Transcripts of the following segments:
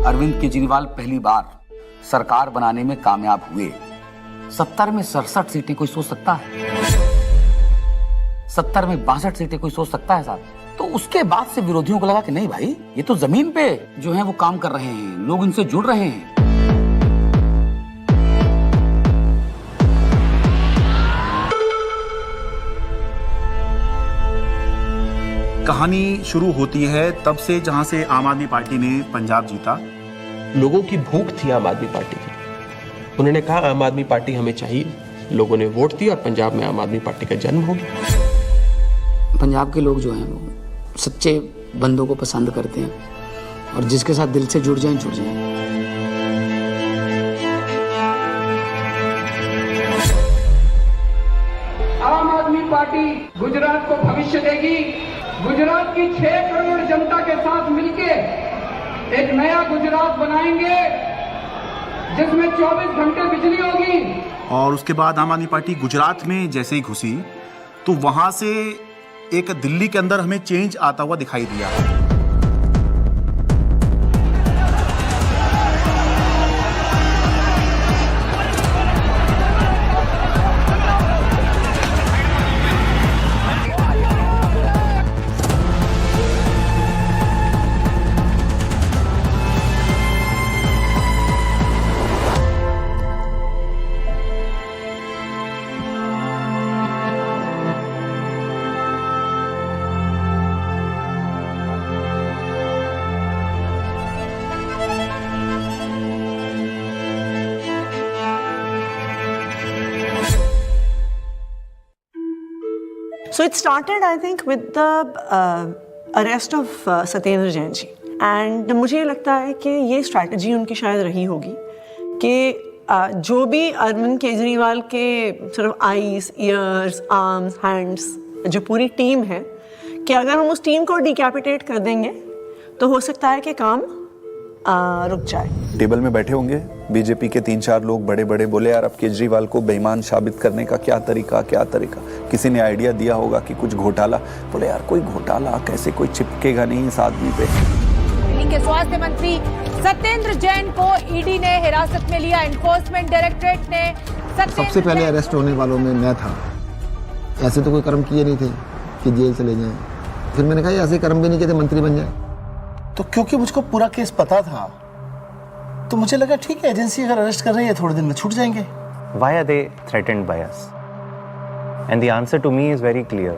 अरविंद केजरीवाल पहली बार सरकार बनाने में कामयाब हुए। 70 में 67 सीटें कोई सोच सकता है? 70 में 62 सीटें कोई सोच सकता है साहब? तो उसके बाद से विरोधियों को लगा कि नहीं भाई, ये तो जमीन पे जो है वो काम कर रहे हैं, लोग इनसे जुड़ रहे हैं। कहानी शुरू होती है तब से जहां से आम आदमी पार्टी ने पंजाब जीता। लोगों की भूख थी आम आदमी पार्टी की। उन्होंने कहा आम आदमी पार्टी हमें चाहिए। लोगों ने वोट दिया और पंजाब में आम आदमी पार्टी का जन्म हो गया। पंजाब के लोग जो हैं वो सच्चे बंदों को पसंद करते हैं और जिसके साथ दिल से जुड़ जाएं जुड़ जाएं। आम आदमी पार्टी गुजरात को भविष्य देगी। गुजरात की 6 करोड़ जनता के साथ मिलके एक नया गुजरात बनाएंगे जिसमें 24 घंटे बिजली होगी। और उसके बाद आम आदमी पार्टी गुजरात में जैसे ही घुसी तो वहां से एक दिल्ली के अंदर हमें चेंज आता हुआ दिखाई दिया। So it started, I think, with the arrest of Satyendra Jain ji, and मुझे लगता है कि ये स्ट्रैटेजी उनकी शायद रही होगी कि जो भी अरविंद केजरीवाल के सिर्फ आईज, ईयर्स, आर्म्स, हैंड्स, जो पूरी टीम है, कि अगर हम उस टीम को डिकैपिटेट कर देंगे तो हो सकता है कि काम रुक जाए। टेबल में बैठे होंगे बीजेपी के 3-4 लोग बड़े बड़े, बोले यार अब केजरीवाल को बेईमान साबित करने का क्या तरीका। किसी ने आइडिया दिया होगा कि कुछ घोटाला, बोले यार कोई घोटाला कैसे, कोई चिपकेगा नहीं इस आदमी पे। दिल्ली के स्वास्थ्य मंत्री सत्येंद्र जैन को ईडी ने हिरासत में लिया। एनफोर्समेंट डायरेक्टरेट ने सबसे पहले अरेस्ट होने वालों में मैं था। ऐसे तो कोई कर्म किए नहीं थे कि जेल चले जाएं। फिर मैंने कहा ऐसे कर्म भी नहीं किए थे मंत्री बन जाए। तो क्योंकि मुझको पूरा केस पता था तो मुझे लगा ठीक है, एजेंसी अगर अरेस्ट कर रही है थोड़े दिन में छूट जाएंगे। Why are they threatened by us? And the answer to me is very clear.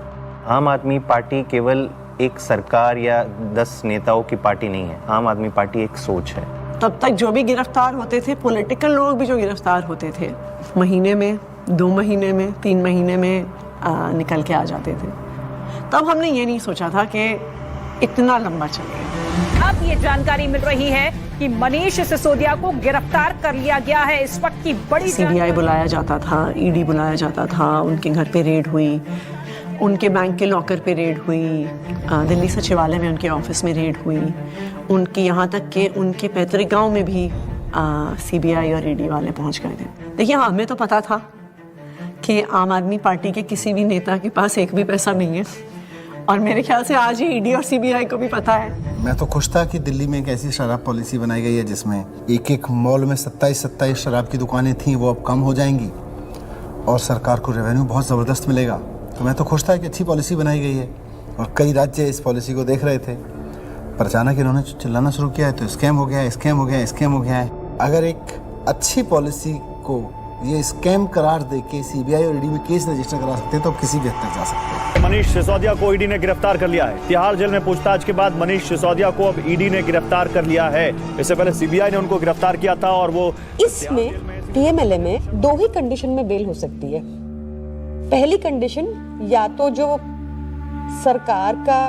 आम आदमी पार्टी केवल एक सरकार या 10 नेताओं की पार्टी नहीं है। आम आदमी पार्टी एक सोच है। तब तक जो भी गिरफ्तार होते थे, पॉलिटिकल लोग भी जो गिरफ्तार होते थे, महीने में, 2 महीने में, 3 महीने में निकल के आ जाते थे। तब हमने ये नहीं सोचा था कि इतना लंबा चलेगा। अब ये जानकारी मिल रही है कि मनीष सिसोदिया को गिरफ्तार कर लिया गया है। इस वक्त की बड़ी सीबीआई बुलाया जाता था, ईडी बुलाया जाता था, उनके घर पे रेड हुई, उनके बैंक के लॉकर पे रेड हुई, दिल्ली सचिवालय में उनके ऑफिस में रेड हुई, उनकी यहाँ तक कि उनके पैतृक गांव में भी सीबीआई और ईडी वाले पहुँच गए थे। देखिए हमें तो पता था कि आम आदमी पार्टी के किसी भी नेता के पास एक भी पैसा नहीं है, और मेरे ख्याल से आज ही ईडी और सीबीआई को भी पता है। मैं तो खुश था कि दिल्ली में एक ऐसी शराब पॉलिसी बनाई गई है जिसमें एक मॉल में 27 शराब की दुकानें थीं, वो अब कम हो जाएंगी और सरकार को रेवेन्यू बहुत ज़बरदस्त मिलेगा। तो मैं तो खुश था कि अच्छी पॉलिसी बनाई गई है और कई राज्य इस पॉलिसी को देख रहे थे, पर अचानक इन्होंने चिल्लाना शुरू किया है तो स्कैम हो गया है। अगर एक अच्छी पॉलिसी को ये स्कैम करार देके सीबीआई और ईडी में केस रजिस्टर करा सकते हैं तो किसी भी हद तक जा सकते हैं। मनीष सिसोदिया को ईडी ने गिरफ्तार कर लिया है। तिहाड़ जेल में पूछताछ के बाद मनीष सिसोदिया को अब ईडी ने गिरफ्तार कर लिया है। इससे पहले सीबीआई ने उनको गिरफ्तार किया था और वो इसमें डीएमएलए में 2 ही कंडीशन में बेल हो सकती है। पहली कंडीशन, या तो जो सरकार का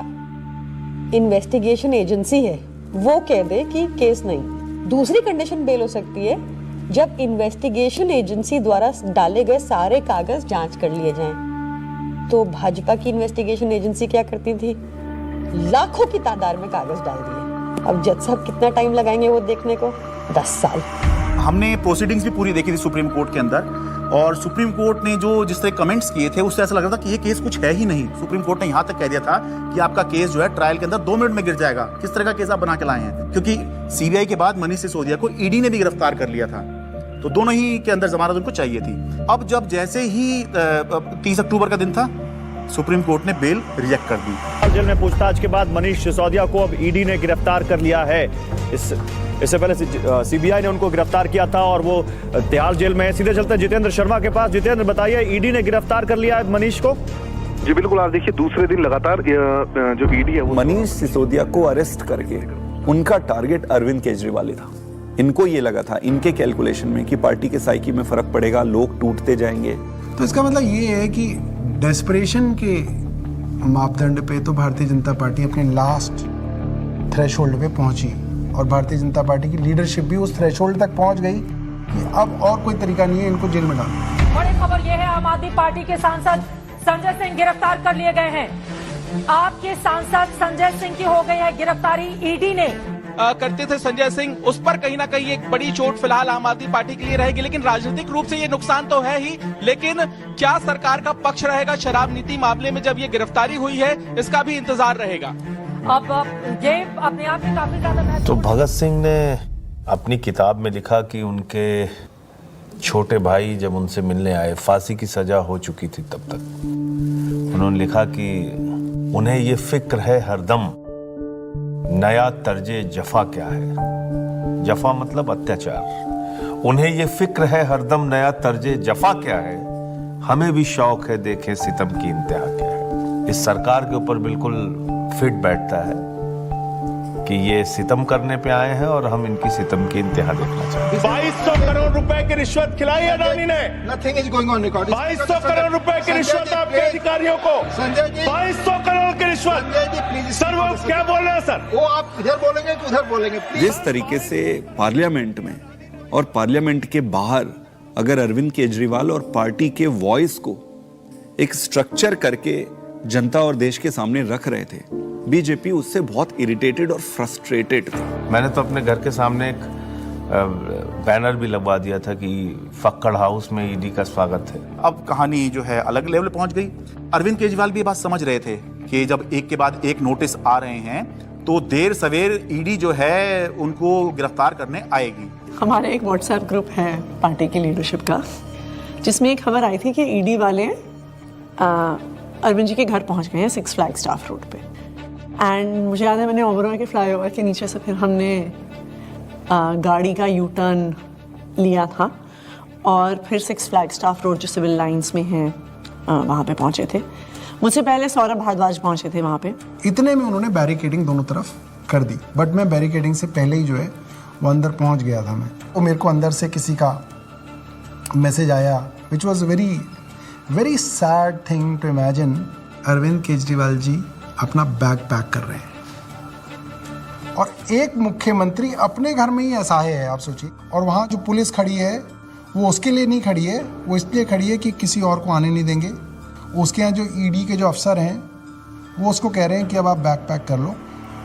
इन्वेस्टिगेशन एजेंसी है वो कह दे कि केस नहीं। दूसरी कंडीशन बेल हो सकती है जब इन्वेस्टिगेशन एजेंसी द्वारा डाले गए सारे कागज जांच कर लिए जाएं। तो भाजपा की इन्वेस्टिगेशन एजेंसी क्या करती थी, लाखों की तादाद में कागज डाल दिए। अब जज साहब कितना टाइम लगाएंगे वो देखने को, 10 साल। हमने प्रोसीडिंग्स भी पूरी देखी थी सुप्रीम कोर्ट के अंदर, और सुप्रीम कोर्ट ने जो जिस तरह कमेंट्स किए थे उससे ऐसा लग रहा था कि ये केस कुछ है ही नहीं। सुप्रीम कोर्ट ने यहाँ तक कह दिया था कि आपका केस जो है ट्रायल के अंदर 2 मिनट में गिर जाएगा। किस तरह का केस आप बना के लाए हैं, क्योंकि सीबीआई के बाद मनीष सिसोदिया को ईडी ने भी गिरफ्तार कर लिया था, तो दोनों ही के अंदर जमानत उनको चाहिए थी। अब जब जैसे ही 30 अक्टूबर का दिन था, सुप्रीम कोर्ट ने बेल रिजेक्ट कर दी। जेल में पूछताछ के बाद मनीष सिसोदिया को अब ईडी ने गिरफ्तार कर लिया है। इससे पहले सीबीआई ने उनको गिरफ्तार किया था और वो तिहाड़ जेल में है। सीधे चलते हैं जितेंद्र शर्मा के पास। जितेंद्र, बताइए, ईडी ने गिरफ्तार कर लिया है मनीष को? जी बिल्कुल, आप देखिए दूसरे दिन लगातार जो ईडी है वो मनीष सिसोदिया को अरेस्ट करके उनका टारगेट अरविंद केजरीवाल था। इनको ये लगा था, इनके कैलकुलेशन में, कि पार्टी के साइकी में फर्क पड़ेगा, लोग टूटते जाएंगे। तो इसका मतलब ये है कि डेस्परेशन के मापदंड पे तो भारतीय जनता पार्टी अपने लास्ट थ्रेशोल्ड पे पहुंची और भारतीय जनता पार्टी की लीडरशिप भी उस थ्रेशोल्ड तक पहुंच गई कि अब और कोई तरीका नहीं है इनको जेल में डालने। बड़ी खबर यह है, आम आदमी पार्टी के सांसद संजय सिंह गिरफ्तार कर लिए गए हैं। आपके सांसद संजय सिंह की हो गई है गिरफ्तारी। ईडी ने करते थे संजय सिंह, उस पर कहीं ना कहीं एक बड़ी चोट फिलहाल आम आदमी पार्टी के लिए रहेगी, लेकिन राजनीतिक रूप से ये नुकसान तो है ही, लेकिन क्या सरकार का पक्ष रहेगा शराब नीति मामले में जब ये गिरफ्तारी हुई है, इसका भी इंतजार रहेगा। अब ये अपने आप में काफी ज्यादा तो भगत सिंह ने अपनी किताब में लिखा कि उनके छोटे भाई जब उनसे मिलने आए, फांसी की सजा हो चुकी थी तब तक, उन्होंने लिखा कि उन्हें ये फिक्र है हरदम नया तर्जे जफा क्या है। जफा मतलब अत्याचार। उन्हें ये फिक्र है हरदम नया तर्जे जफा क्या है, हमें भी शौक है देखें सितम की इंतहा क्या है। इस सरकार के ऊपर बिल्कुल फिट बैठता है कि ये सितम करने पे आए हैं और हम इनकी सितम की इंतहा देखना चाहते हैं। 2200 करोड़ रुपए की रिश्वत खिलाई अडानी ने। 2200 करोड़ रुपए की रिश्वत आपके अधिकारियों को। 2200 करोड़ की रिश्वत। सर वो क्या बोल रहे हैं सर? वो आप इधर बोलेंगे कि उधर बोलेंगे? जिस तरीके से पार्लियामेंट में और पार्लियामेंट के बाहर अगर अरविंद केजरीवाल और पार्टी के वॉइस को एक स्ट्रक्चर करके जनता और देश के सामने रख रहे थे, बीजेपी उससे बहुत इरिटेटेड और फ्रस्ट्रेटेड थी। मैंने तो अपने घर के सामने एक बैनर भी लगवा दिया था कि फक्कड़ हाउस में ईडी का स्वागत है। अब कहानी जो है अलग लेवल पहुंच गई। अरविंद केजरीवाल भी ये बात समझ रहे थे कि जब एक के बाद एक नोटिस आ रहे हैं तो देर सवेर ईडी जो है उनको गिरफ्तार करने आएगी। हमारा एक व्हाट्सएप ग्रुप है पार्टी की लीडरशिप का, जिसमें एक खबर आई थी कि ईडी वाले अरविंद जी के घर पहुंच गए हैं 6 फ्लैग स्टाफ रोड पे। एंड मुझे याद है मैंने ओबरॉय के फ्लाईओवर के नीचे से फिर हमने गाड़ी का यू टर्न लिया था और फिर 6 फ्लैग स्टाफ रोड जो सिविल लाइंस में है वहाँ पे पहुँचे थे। मुझसे पहले सौरभ भारद्वाज पहुँचे थे वहाँ पे। इतने में उन्होंने बैरिकेडिंग दोनों तरफ कर दी, बट मैं बैरिकेडिंग से पहले ही जो है वो अंदर पहुँच गया था। मैं वो मेरे को अंदर से किसी का मैसेज आया which was very sad thing to imagine. Arvind Kejriwal ji अपना बैग पैक कर रहे हैं और एक मुख्यमंत्री अपने घर में ही असहाय है, आप सोचिए। और वहाँ जो पुलिस खड़ी है वो उसके लिए नहीं खड़ी है, वो इसलिए खड़ी है कि किसी और को आने नहीं देंगे। उसके यहाँ जो ईडी के जो अफसर हैं वो उसको कह रहे हैं कि अब आप बैग पैक कर लो,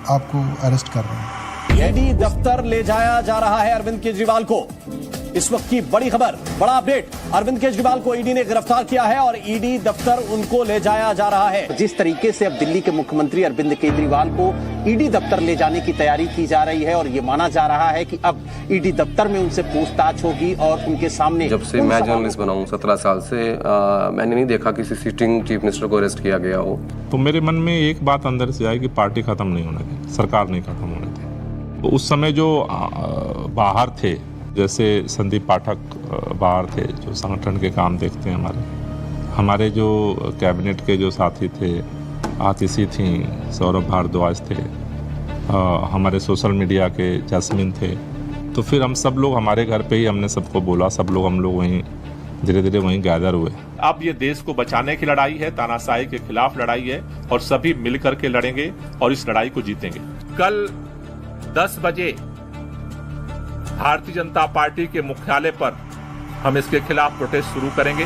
आपको अरेस्ट कर रहे हैं। ईडी दफ्तर ले जाया जा रहा है अरविंद केजरीवाल को। इस वक्त की बड़ी खबर, बड़ा अपडेट, अरविंद केजरीवाल को ईडी ने गिरफ्तार किया है और ईडी दफ्तर उनको ले जाया जा रहा है। जिस तरीके से अब दिल्ली के मुख्यमंत्री अरविंद केजरीवाल को ईडी दफ्तर ले जाने की तैयारी की जा रही है और ये माना जा रहा है कि अब ईडी दफ्तर में उनसे पूछताछ होगी और उनके सामने। जब से मैं जर्नलिस्ट बना हूं 17 साल से, मैंने नहीं देखा किसी सिटिंग चीफ मिनिस्टर को अरेस्ट किया गया हो। तो मेरे मन में एक बात अंदर से आई कि पार्टी खत्म नहीं होने थी, सरकार नहीं खत्म होने थी। तो उस समय जो बाहर थे, जैसे संदीप पाठक बाहर थे जो संगठन के काम देखते हैं, हमारे जो कैबिनेट के जो साथी थे, आतिशी थी, सौरभ भारद्वाज थे, हमारे सोशल मीडिया के जैस्मिन थे। तो फिर हम सब लोग हमारे घर पे ही हमने सबको बोला, हम लोग वहीं धीरे धीरे वहीं गैदर हुए। अब ये देश को बचाने की लड़ाई है, तानाशाही के खिलाफ लड़ाई है और सभी मिलकर के लड़ेंगे और इस लड़ाई को जीतेंगे। कल 10 बजे भारतीय जनता पार्टी के मुख्यालय पर हम इसके खिलाफ प्रोटेस्ट शुरू करेंगे।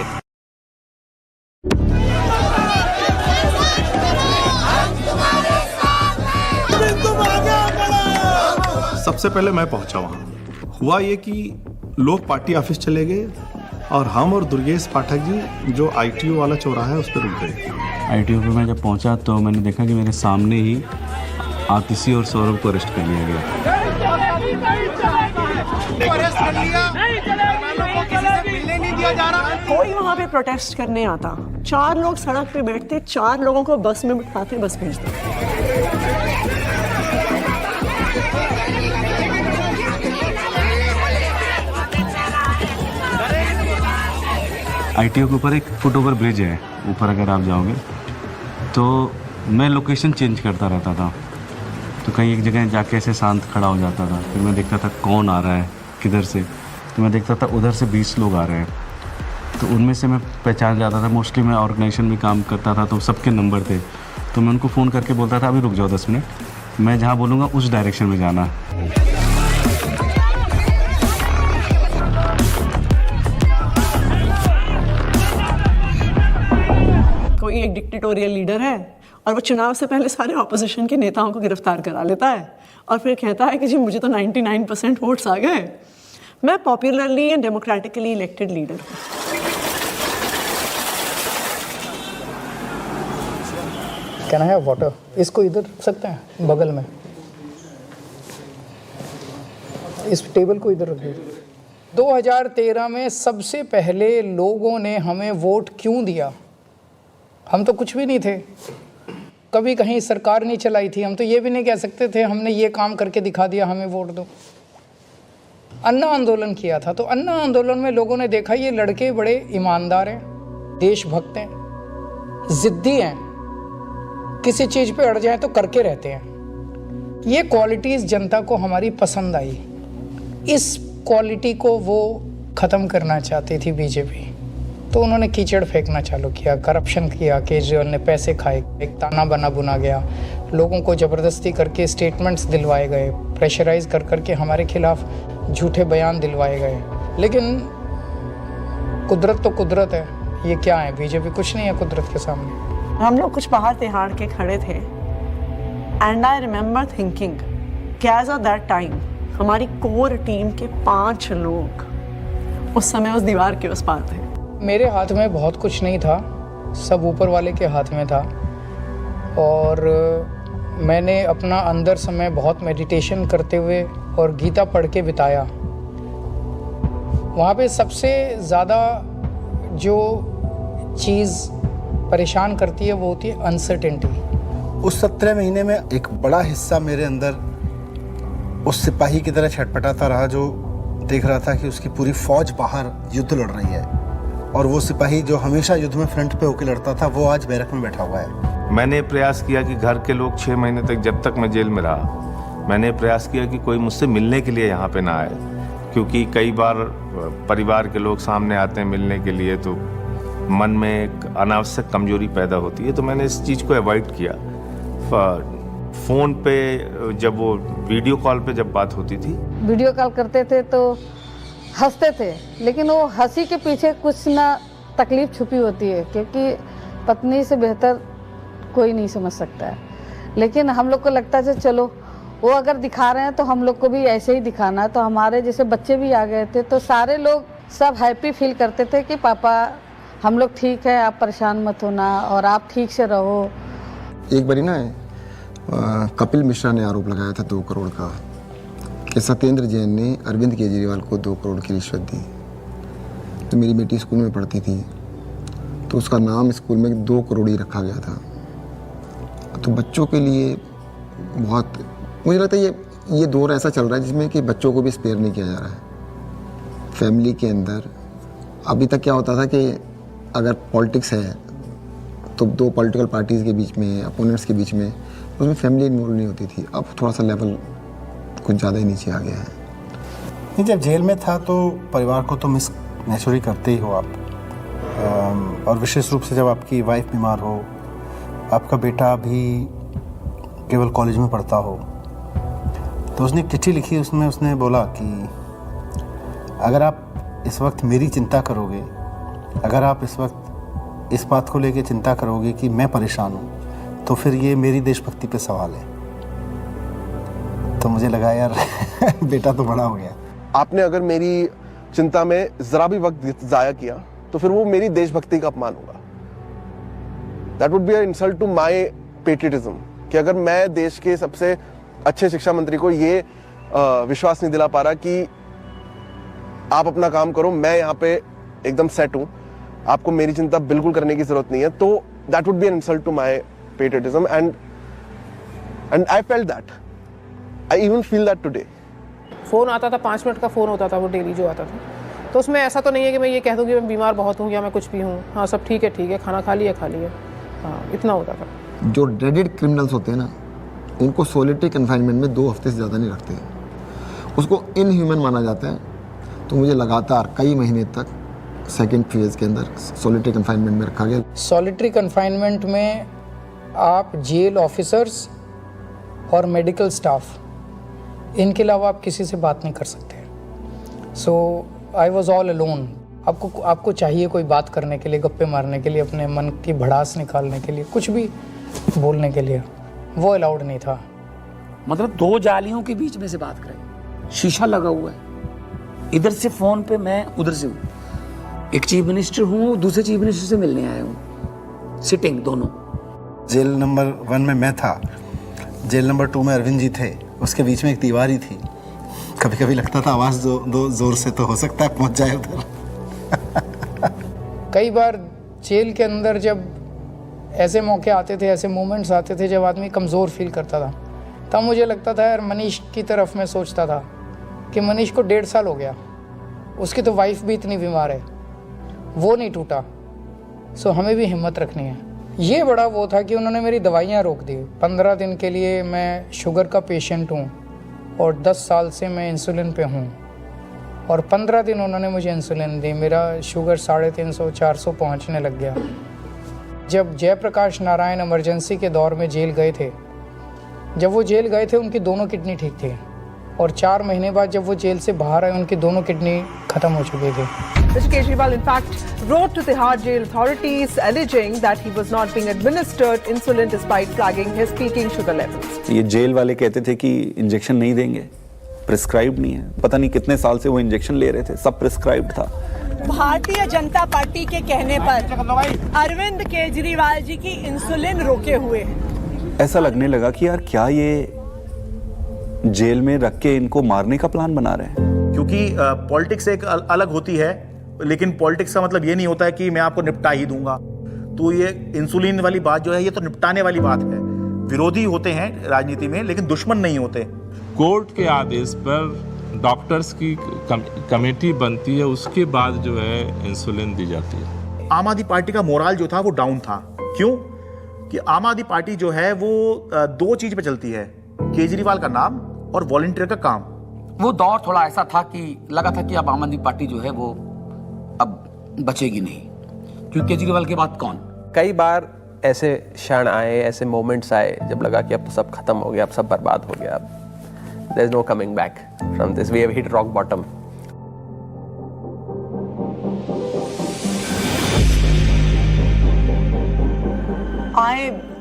सबसे पहले मैं पहुंचा वहां। हुआ ये कि लोग पार्टी ऑफिस चले गए और हम और दुर्गेश पाठक जी जो ITO वाला चौराहा है उस पर रुक गए। ITO पे मैं जब पहुंचा तो मैंने देखा कि मेरे सामने ही आतिशी और सौरभ को अरेस्ट कर लिया गया। कोई वहाँ पे प्रोटेस्ट करने आता, 4 लोग सड़क पे बैठते, 4 लोगों को बस में बिठाते, बस भेजते। ITO के ऊपर एक फुटओवर ब्रिज है, ऊपर अगर आप जाओगे तो मैं लोकेशन चेंज करता रहता था, तो कहीं एक जगह जाके ऐसे शांत खड़ा हो जाता था, फिर मैं देखता था कौन आ रहा है किधर से, तो मैं देखता था उधर से 20 लोग आ रहे हैं, तो उनमें से मैं पहचान जाता था। मोस्टली मैं ऑर्गेनाइजेशन में काम करता था तो सबके नंबर थे, तो मैं उनको फ़ोन करके बोलता था अभी रुक जाओ 10 मिनट, मैं जहाँ बोलूँगा उस डायरेक्शन में जाना। कोई एक डिक्टेटोरियल लीडर है और वो चुनाव से पहले सारे ऑपोजिशन के नेताओं को गिरफ्तार करा लेता है और फिर कहता है कि जी मुझे तो 99% वोट्स आ गए, मैं popularly and democratically elected leader हूँ। Can I have water? इसको इधर रख सकते हैं बगल में, इस टेबल को इधर रख दीजिए। 2013 में सबसे पहले लोगों ने हमें वोट क्यों दिया? हम तो कुछ भी नहीं थे, कभी कहीं सरकार नहीं चलाई थी, हम तो ये भी नहीं कह सकते थे हमने ये काम करके दिखा दिया हमें वोट दो। अन्ना आंदोलन किया था, तो अन्ना आंदोलन में लोगों ने देखा ये लड़के बड़े ईमानदार हैं, देशभक्त हैं, जिद्दी हैं, किसी चीज़ पे अड़ जाए तो करके रहते हैं। ये क्वालिटीज़ जनता को हमारी पसंद आई। इस क्वालिटी को वो ख़त्म करना चाहती थी बीजेपी, तो उन्होंने कीचड़ फेंकना चालू किया, करप्शन किया, केजरीवाल ने पैसे खाए, एक ताना बना बुना गया, लोगों को ज़बरदस्ती करके स्टेटमेंट्स दिलवाए गए, प्रेशराइज कर करके हमारे खिलाफ झूठे बयान दिलवाए गए। लेकिन कुदरत तो कुदरत है, ये क्या है? बीजेपी कुछ नहीं है कुदरत के सामने। हम लोग कुछ बाहर तिहाड़ के खड़े थे एंड आई रिमेंबर थिंकिंग कि एज ऑफ दैट टाइम हमारी कोर टीम के 5 लोग उस समय उस दीवार के उस पार थे। मेरे हाथ में बहुत कुछ नहीं था, सब ऊपर वाले के हाथ में था, और मैंने अपना अंदर समय बहुत मेडिटेशन करते हुए और गीता पढ़ के बिताया। वहाँ पे सबसे ज़्यादा जो चीज़ परेशान करती है वो होती है अनसर्टेनिटी। उस 17 महीने में एक बड़ा हिस्सा मेरे अंदर उस सिपाही की तरह छटपटाता रहा जो देख रहा था कि उसकी पूरी फौज बाहर युद्ध लड़ रही है, और वो सिपाही जो हमेशा युद्ध में फ्रंट पे होकर लड़ता था वो आज बैरक में बैठा हुआ है। मैंने प्रयास किया कि घर के लोग 6 महीने तक, जब तक मैं जेल में रहा, मैंने प्रयास किया कि कोई मुझसे मिलने के लिए यहाँ पे ना आए, क्योंकि कई बार परिवार के लोग सामने आते हैं मिलने के लिए तो मन में एक अनावश्यक कमजोरी पैदा होती है, तो मैंने इस चीज़ को अवॉइड किया। फ़ोन पे जब वो वीडियो कॉल पे जब बात होती थी, वीडियो कॉल करते थे तो हंसते थे, लेकिन वो हंसी के पीछे कुछ ना तकलीफ छुपी होती है, क्योंकि पत्नी से बेहतर कोई नहीं समझ सकता है। लेकिन हम लोग को लगता है चलो वो अगर दिखा रहे हैं तो हम लोग को भी ऐसे ही दिखाना है। तो हमारे जैसे बच्चे भी आ गए थे, तो सारे लोग सब हैप्पी फील करते थे कि पापा हम लोग ठीक है, आप परेशान मत होना और आप ठीक से रहो। एक बारी ना कपिल मिश्रा ने आरोप लगाया था 2 करोड़ का कि सत्येंद्र जैन ने अरविंद केजरीवाल को 2 करोड़ की रिश्वत दी। तो मेरी बेटी स्कूल में पढ़ती थी, तो उसका नाम स्कूल में 2 करोड़ ही रखा गया था। तो बच्चों के लिए बहुत, मुझे लगता है ये दौर ऐसा चल रहा है जिसमें कि बच्चों को भी स्पेयर नहीं किया जा रहा है। फैमिली के अंदर अभी तक क्या होता था कि अगर पॉलिटिक्स है तो 2 पॉलिटिकल पार्टीज़ के बीच में, अपोनेंट्स के बीच में, उसमें फैमिली इन्वॉल्व नहीं होती थी। अब थोड़ा सा लेवल कुछ ज़्यादा ही नीचे आ गया है। नहीं, जब जेल में था तो परिवार को तो मिस नेचुरली करते ही हो आप, और विशेष रूप से जब आपकी वाइफ बीमार हो, आपका बेटा भी केवल कॉलेज में पढ़ता हो। तो उसने एक चिट्ठी लिखी, उसमें उसने बोला कि अगर आप इस वक्त मेरी चिंता करोगे, अगर आप इस वक्त इस बात को लेके चिंता करोगे कि मैं परेशान हूँ, तो फिर ये मेरी देशभक्ति पे सवाल है। तो मुझे लगा यार बेटा तो बड़ा हो गया। आपने अगर मेरी चिंता में जरा भी वक्त जाया किया तो फिर वो मेरी देशभक्ति का अपमान होगा। That would be a insult to my patriotism कि अगर मैं देश के सबसे अच्छे शिक्षा मंत्री को ये विश्वास नहीं दिला पा रहा कि आप अपना काम करो, मैं यहाँ पे एकदम सेट हूँ, आपको मेरी चिंता बिल्कुल करने की जरूरत नहीं है, तो that would be an insult to my patriotism and I felt that, I even feel that today. Phone आता था, 5 मिनट का फ़ोन होता था वो डेली जो आता था, तो उसमें ऐसा तो नहीं है कि मैं ये कह दूँ कि मैं बीमार बहुत हूँ या मैं कुछ भी हूँ, हाँ सब ठीक है, खाना खा लिया, हाँ इतना होता था। जो ड्रेडेड क्रिमिनल्स होते हैं ना, उनको सोलिटरी कन्फाइनमेंट में 2 हफ्ते से ज़्यादा नहीं रखते, उसको इनह्यूमन माना जाता है। तो मुझे लगातार कई महीने तक सेकेंड फेज के अंदर सोलिटरी कन्फाइनमेंट में रखा गया। सॉलिटरी कन्फाइनमेंट में आप जेल ऑफिसर्स और मेडिकल स्टाफ, इनके अलावा आप किसी से बात नहीं कर सकते। सो आई वॉज ऑल अलोन। आपको चाहिए कोई बात करने के लिए, गप्पे मारने के लिए, अपने मन की भड़ास निकालने के लिए, कुछ भी बोलने के लिए, वो अलाउड नहीं था। मतलब 2 जालियों के बीच में से बात करें, शीशा लगा हुआ है, इधर से फोन पे मैं उधर से हूँ, एक चीफ मिनिस्टर हूँ, दूसरे चीफ मिनिस्टर से मिलने आया हूँ, सिटिंग दोनों। जेल नंबर 1 में मैं था, जेल नंबर 2 में अरविंद जी थे, उसके बीच में एक दीवार ही थी। कभी कभी लगता था आवाज़ दो जोर से तो हो सकता है पहुँच जाए उधर। कई बार जेल के अंदर जब ऐसे मौके आते थे, ऐसे मोमेंट्स आते थे जब आदमी कमज़ोर फील करता था, तब मुझे लगता था यार मनीष की तरफ मैं सोचता था कि मनीष को 1.5 साल हो गया, उसकी तो वाइफ भी इतनी बीमार है, वो नहीं टूटा, सो हमें भी हिम्मत रखनी है। ये बड़ा वो था कि उन्होंने मेरी दवाइयाँ रोक दी। 15 दिन के लिए मैं शुगर का पेशेंट हूँ और 10 साल से मैं इंसुलिन पे हूँ, और 15 दिन उन्होंने मुझे इंसुलिन दी, मेरा शुगर 350-400 पहुँचने लग गया। जब जयप्रकाश नारायण इमरजेंसी के दौर में जेल गए थे, जब वो जेल गए थे उनकी दोनों किडनी ठीक थी, और 4 महीने बाद जब वो जेल से बाहर आए उनकी दोनों किडनी खत्म हो चुकी थी। Mr. Kejriwal, in fact, wrote to Tihar jail authorities alleging that he was not being administered insulin despite flagging his peaking sugar levels. ये जेल वाले कहते थे कि इंजेक्शन नहीं देंगे, प्रिस्क्राइब्ड नहीं है, पता नहीं कितने साल से वो इंजेक्शन ले रहे थे, सब प्रिस्क्राइब्ड था। भारतीय जनता पार्टी के कहने पर अरविंद केजरीवाल जी की इंसुलिन रोके हुए हैं। ऐसा लगने लगा कि यार क्या ये जेल में रख के इनको मारने का प्लान बना रहे हैं। क्योंकि पॉलिटिक्स एक अलग होती है, लेकिन पॉलिटिक्स का मतलब ये नहीं होता है कि मैं आपको निपटा ही दूंगा। तो ये इंसुलिन वाली बात जो है, ये तो निपटाने वाली बात है। विरोधी होते हैं राजनीति में, लेकिन दुश्मन नहीं होते। कोर्ट के आदेश पर डॉक्टर्स की कमेटी बनती है, उसके बाद जो है इंसुलिन दी जाती है। आम आदमी पार्टी का मोराल जो था वो डाउन था। क्यों? कि आम आदमी पार्टी जो है वो 2 चीज पे चलती है, केजरीवाल का नाम और वॉलंटियर का काम। वो दौर थोड़ा ऐसा था कि लगा था कि अब आम आदमी पार्टी जो है वो अब बचेगी नहीं, क्योंकि केजरीवाल के बाद कौन। कई बार ऐसे क्षण आए, ऐसे मोमेंट्स आए जब लगा कि अब तो सब खत्म हो गया, अब सब बर्बाद हो गया, अब there's no coming back from this, we have hit rock bottom.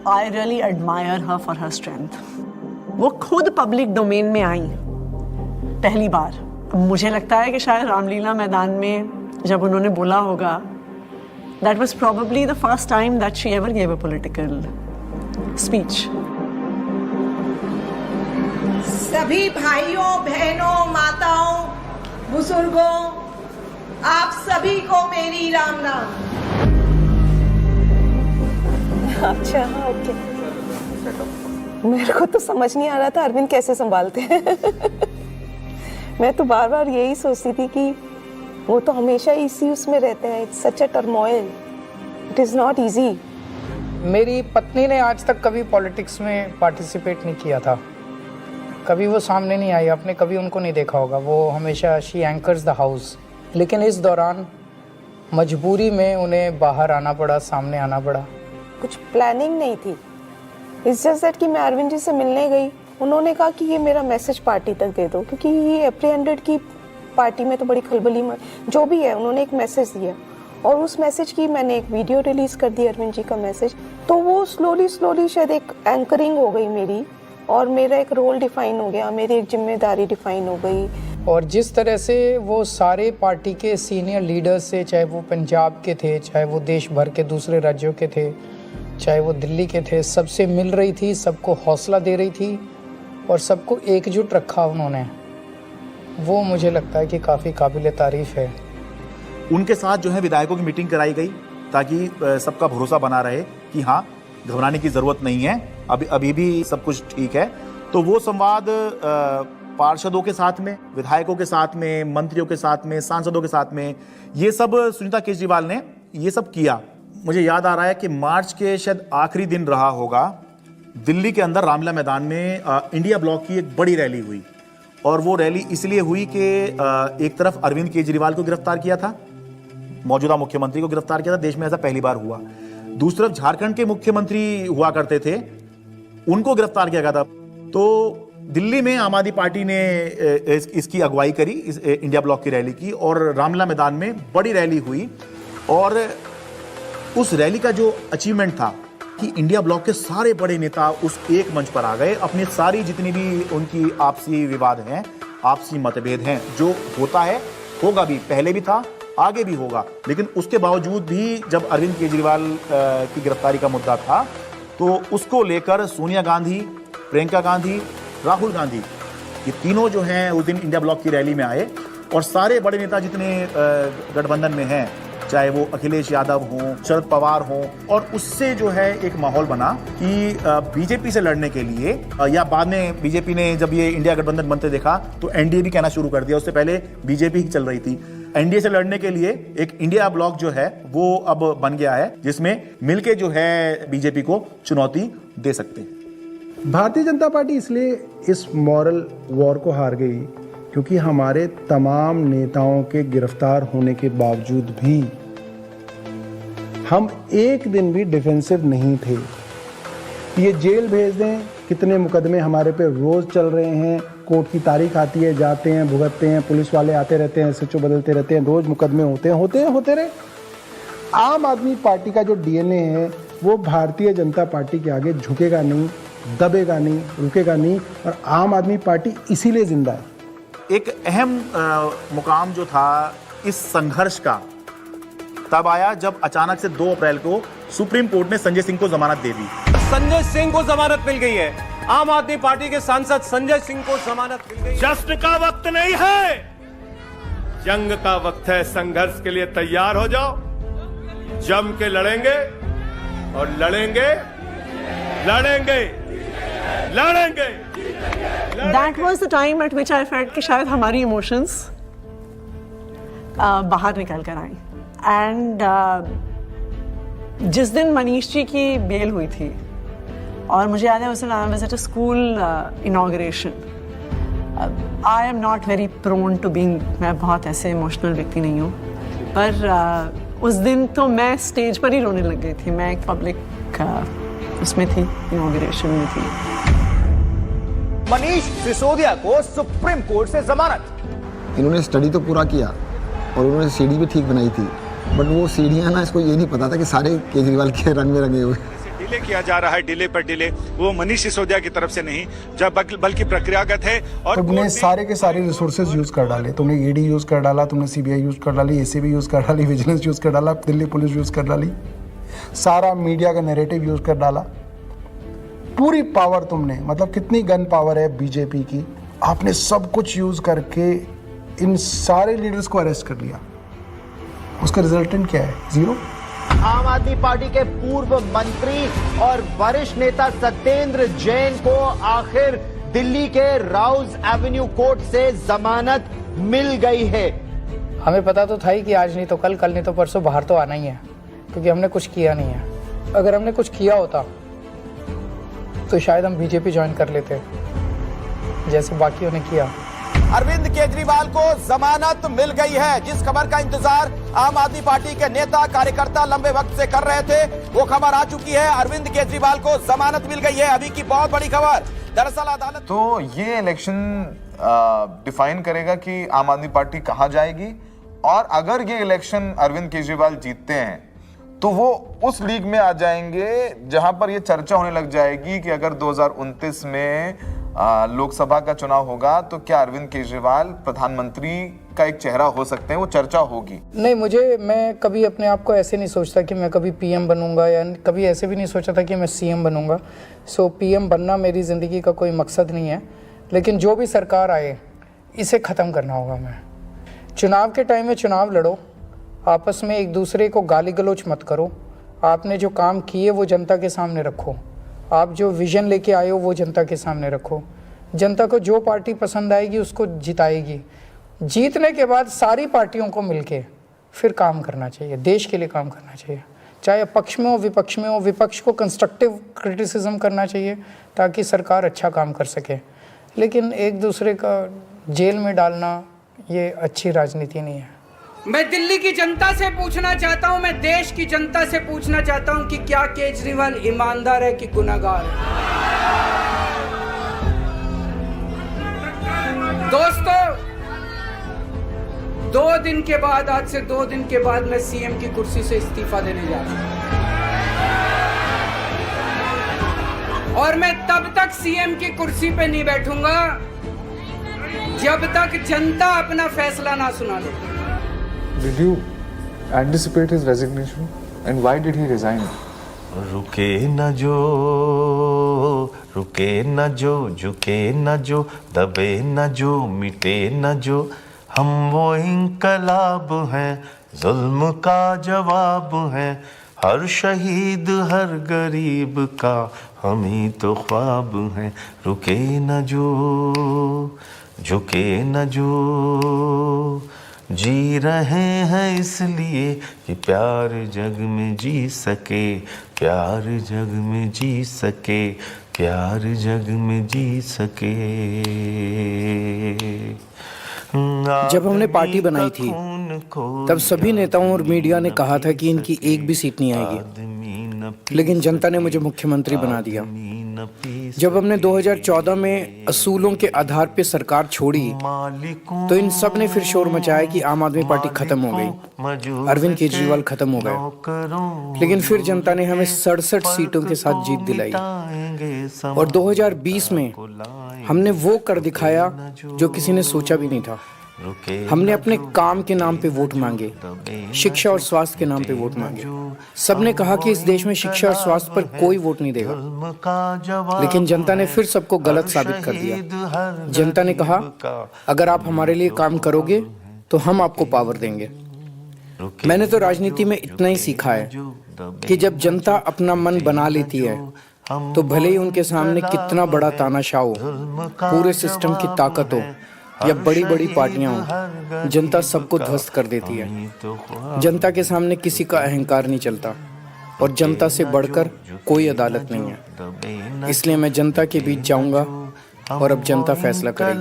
I really admire her for her strength. वो खुद पब्लिक डोमेन में आई पहली बार। मुझे लगता है कि शायद रामलीला मैदान में जब उन्होंने बोला होगा, that was probably the first time that she ever gave a political speech. सभी भाइयों, बहनों, माताओं, बुजुर्गों, आप सभी को मेरी राम नाम। अच्छा, ओके। मेरे को तो समझ नहीं आ रहा था अरविंद कैसे संभालते हैं। मैं तो बार बार यही सोचती थी कि वो तो हमेशा इसी उसमें रहते हैं। It's such a turmoil, it is not easy. मेरी पत्नी ने आज तक कभी पॉलिटिक्स में पार्टिसिपेट नहीं किया था, कभी वो सामने नहीं आई, आपने कभी उनको नहीं देखा होगा। वो हमेशा शी एंकर्स द हाउस, लेकिन इस दौरान मजबूरी में उन्हें बाहर आना पड़ा, सामने आना पड़ा। कुछ प्लानिंग नहीं थी, इट्स जस्ट दैट कि मैं अरविंद जी से मिलने गई, उन्होंने कहा कि ये मेरा मैसेज पार्टी तक दे दो, क्योंकि ये एप्रीहेंडेड की पार्टी में तो बड़ी खलबली जो भी है, उन्होंने एक मैसेज दिया और उस मैसेज की मैंने एक वीडियो रिलीज़ कर दी, अरविंद जी का मैसेज। तो वो स्लोली शायद एक एंकरिंग हो गई मेरी, और मेरा एक रोल डिफाइन हो गया, मेरी एक जिम्मेदारी डिफाइन हो गई। और जिस तरह से वो सारे पार्टी के सीनियर लीडर्स से, चाहे वो पंजाब के थे, चाहे वो देश भर के दूसरे राज्यों के थे, चाहे वो दिल्ली के थे, सबसे मिल रही थी, सबको हौसला दे रही थी और सबको एकजुट रखा उन्होंने, वो मुझे लगता है कि काफ़ी काबिल तारीफ़ है। उनके साथ जो है विधायकों की मीटिंग कराई गई ताकि सबका भरोसा बना रहे कि हाँ, घबराने की ज़रूरत नहीं है, अभी भी सब कुछ ठीक है। तो वो संवाद पार्षदों के साथ में, विधायकों के साथ में, मंत्रियों के साथ में, सांसदों के साथ में, ये सब सुनीता केजरीवाल ने ये सब किया। मुझे याद आ रहा है कि मार्च के शायद आखिरी दिन रहा होगा, दिल्ली के अंदर रामलीला मैदान में इंडिया ब्लॉक की एक बड़ी रैली हुई और वो रैली इसलिए हुई कि एक तरफ अरविंद केजरीवाल को गिरफ्तार किया था, मौजूदा मुख्यमंत्री को गिरफ्तार किया था, देश में ऐसा पहली बार हुआ। दूसरी तरफ झारखंड के मुख्यमंत्री हुआ करते थे, उनको गिरफ्तार किया गया था। तो दिल्ली में आम आदमी पार्टी ने इसकी अगुवाई करी, इस इंडिया ब्लॉक की रैली की, और रामलीला मैदान में बड़ी रैली हुई। और उस रैली का जो अचीवमेंट था कि इंडिया ब्लॉक के सारे बड़े नेता उस एक मंच पर आ गए, अपनी सारी जितनी भी उनकी आपसी विवाद हैं, आपसी मतभेद हैं, जो होता है, होगा भी, पहले भी था, आगे भी होगा, लेकिन उसके बावजूद भी जब अरविंद केजरीवाल की गिरफ्तारी का मुद्दा था तो उसको लेकर सोनिया गांधी, प्रियंका गांधी, राहुल गांधी, ये तीनों जो हैं उस दिन इंडिया ब्लॉक की रैली में आए और सारे बड़े नेता जितने गठबंधन में हैं, चाहे वो अखिलेश यादव हों, शरद पवार हों, और उससे जो है एक माहौल बना कि बीजेपी से लड़ने के लिए, या बाद में बीजेपी ने जब ये इंडिया गठबंधन बनते देखा तो एनडीए भी कहना शुरू कर दिया, उससे पहले बीजेपी ही चल रही थी। एनडीए से लड़ने के लिए एक इंडिया ब्लॉक जो है वो अब बन गया है, जिसमें मिलके जो है बीजेपी को चुनौती दे सकते हैं। भारतीय जनता पार्टी इसलिए इस मॉरल वॉर को हार गई क्योंकि हमारे तमाम नेताओं के गिरफ्तार होने के बावजूद भी हम एक दिन भी डिफेंसिव नहीं थे। ये जेल भेज दें, कितने मुकदमे हमारे पे रोज चल रहे हैं, कोर्ट की तारीख आती है, जाते हैं, भुगतते हैं, पुलिस वाले आते रहते हैं, एसएचओ बदलते रहते हैं, रोज मुकदमे होते रहे। आम आदमी पार्टी का जो डीएनए है वो भारतीय जनता पार्टी के आगे झुकेगा नहीं, दबेगा नहीं, रुकेगा नहीं, और आम आदमी पार्टी इसीलिए जिंदा है। एक अहम मुकाम जो था इस संघर्ष का तब आया जब अचानक से 2 अप्रैल को सुप्रीम कोर्ट ने संजय सिंह को जमानत दे दी। संजय सिंह को जमानत मिल गई है। आम आदमी पार्टी के सांसद संजय सिंह को जमानत मिल गई। जश्न का वक्त नहीं है, जंग का वक्त है। संघर्ष के लिए तैयार हो जाओ, जम के लड़ेंगे और लड़ेंगे। That was the time at which I felt कि शायद हमारी इमोशंस बाहर निकल कर आई। एंड जिस दिन मनीष जी की बेल हुई थी, और मुझे याद है उस दिन I was at a school inauguration. I am not very prone to being, मैं बहुत ऐसे इमोशनल व्यक्ति नहीं हूँ, पर उस दिन तो मैं स्टेज पर ही रोने लग गई थी। मैं एक पब्लिक उसमें थी, इनॉग्रेशन में थी। मनीष सिसोदिया को सुप्रीम कोर्ट से जमानत। इन्होंने स्टडी तो पूरा किया और उन्होंने सीढ़ी भी ठीक बनाई थी, बट वो सीढ़ियाँ ना, इसको ये नहीं पता था कि सारे केजरीवाल के रंग में रंगे हुए। डिले किया जा रहा है, डिले पर डिले, वो मनीष सिसोदिया की तरफ से नहीं, जब बल्कि प्रक्रियागत है। और तुमने सारे के सारे रिसोर्सेज यूज कर डाले, तुमने ईडी यूज कर डाला, तुमने सीबीआई यूज कर डाली, एसीबी यूज कर डाली, विजिलेंस यूज कर डाला, दिल्ली पुलिस यूज कर डाली, सारा मीडिया का नैरेटिव यूज कर डाला, पूरी पावर तुमने, मतलब कितनी गन पावर है बीजेपी की, आपने सब कुछ यूज करके इन सारे लीडर्स को अरेस्ट कर लिया। उसका रिजल्टेंट क्या है? 0। आम आदमी पार्टी के पूर्व मंत्री और वरिष्ठ नेता सत्येंद्र जैन को आखिर दिल्ली के राउज एवेन्यू कोर्ट से जमानत मिल गई है। हमें पता तो था ही कि आज नहीं तो कल, कल नहीं तो परसों बाहर तो आना ही है, क्योंकि हमने कुछ किया नहीं है। अगर हमने कुछ किया होता तो शायद हम बीजेपी ज्वाइन कर लेते, जैसे बाकियों ने किया। अरविंद केजरीवाल को जमानत मिल गई है। जिस खबर का इंतजार आम आदमी पार्टी के नेता कार्यकर्ता लंबे वक्त से कर रहे थे, वो खबर आ चुकी है। अरविंद केजरीवाल को जमानत मिल गई है। अभी की बहुत बड़ी खबर, दरअसल अदालत तो ये इलेक्शन डिफाइन करेगा कि आम आदमी पार्टी कहां जाएगी, और अगर ये इलेक्शन अरविंद केजरीवाल जीतते हैं तो वो उस लीग में आ जाएंगे जहां पर ये चर्चा होने लग जाएगी कि अगर 2029 में लोकसभा का चुनाव होगा तो क्या अरविंद केजरीवाल प्रधानमंत्री का एक चेहरा हो सकते हैं, वो चर्चा होगी? नहीं, मैं कभी अपने आप को ऐसे नहीं सोचता कि मैं कभी पीएम बनूंगा, या कभी ऐसे भी नहीं सोचा था कि मैं सीएम बनूंगा। सो पीएम बनना मेरी ज़िंदगी का कोई मकसद नहीं है, लेकिन जो भी सरकार आए इसे ख़त्म करना होगा। मैं चुनाव के टाइम में चुनाव लड़ो, आपस में एक दूसरे को गाली गलौज मत करो, आपने जो काम किए वो जनता के सामने रखो, आप जो विज़न लेके आए हो वो जनता के सामने रखो। जनता को जो पार्टी पसंद आएगी उसको जिताएगी। जीतने के बाद सारी पार्टियों को मिलके फिर काम करना चाहिए, देश के लिए काम करना चाहिए, चाहे पक्ष में हो विपक्ष में हो। विपक्ष को कंस्ट्रक्टिव क्रिटिसिज्म करना चाहिए ताकि सरकार अच्छा काम कर सके, लेकिन एक दूसरे का जेल में डालना ये अच्छी राजनीति नहीं है। मैं दिल्ली की जनता से पूछना चाहता हूं, मैं देश की जनता से पूछना चाहता हूं कि क्या केजरीवाल ईमानदार है कि गुनहगार है? दोस्तों, 2 दिन के बाद, आज से 2 दिन के बाद मैं सीएम की कुर्सी से इस्तीफा देने जा रहा हूं, और मैं तब तक सीएम की कुर्सी पे नहीं बैठूंगा जब तक जनता अपना फैसला ना सुना दे। Did you anticipate his resignation and why did he resign? रुके न जो, रुके न जो, झुके न जो, दबे न जो, मिटे न जो, हम वो इंकलाब हैं, जुल्म का जवाब हैं, हर शहीद हर गरीब का हम ही तो ख्वाब हैं। रुके न जो, झुके न जो, जी रहे हैं इसलिए कि प्यार जग में जी सके, प्यार जग में जी सके, प्यार जग में जी सके। जब हमने पार्टी बनाई थी तब सभी नेताओं और मीडिया ने कहा था कि इनकी एक भी सीट नहीं आएगी, लेकिन जनता ने मुझे मुख्यमंत्री बना दिया। जब हमने 2014 में असूलों के आधार पर सरकार छोड़ी तो इन सब ने फिर शोर मचाया कि आम आदमी पार्टी खत्म हो गई, अरविंद केजरीवाल खत्म हो गए। लेकिन फिर जनता ने हमें 67 सीटों के साथ जीत दिलाई, और 2020 में हमने वो कर दिखाया जो किसी ने सोचा भी नहीं था। हमने अपने काम के नाम पे वोट मांगे, शिक्षा और स्वास्थ्य के नाम पे वोट मांगे। सबने कहा कि इस देश में शिक्षा और स्वास्थ्य पर कोई वोट नहीं देगा, लेकिन जनता ने फिर सबको गलत साबित कर दिया। जनता ने कहा, अगर आप हमारे लिए काम करोगे तो हम आपको पावर देंगे। मैंने तो राजनीति में इतना ही सीखा है कि जब जनता अपना मन बना लेती है तो भले ही उनके सामने कितना बड़ा तानाशाह हो, पूरे सिस्टम की ताकत हो या बड़ी बड़ी पार्टियां हों, जनता सबको ध्वस्त कर देती है। जनता के सामने किसी का अहंकार नहीं चलता, और जनता से बढ़कर कोई अदालत नहीं है। इसलिए मैं जनता के बीच जाऊंगा और अब जनता फैसला करेगी।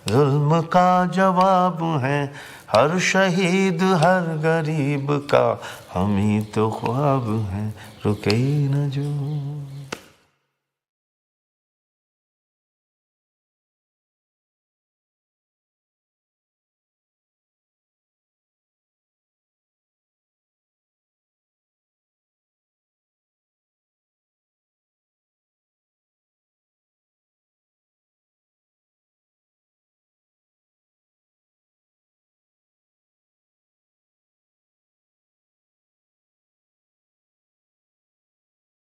जुल्म का जवाब है, हर शहीद हर गरीब का हम ही तो ख्वाब हैं। रुके न जो।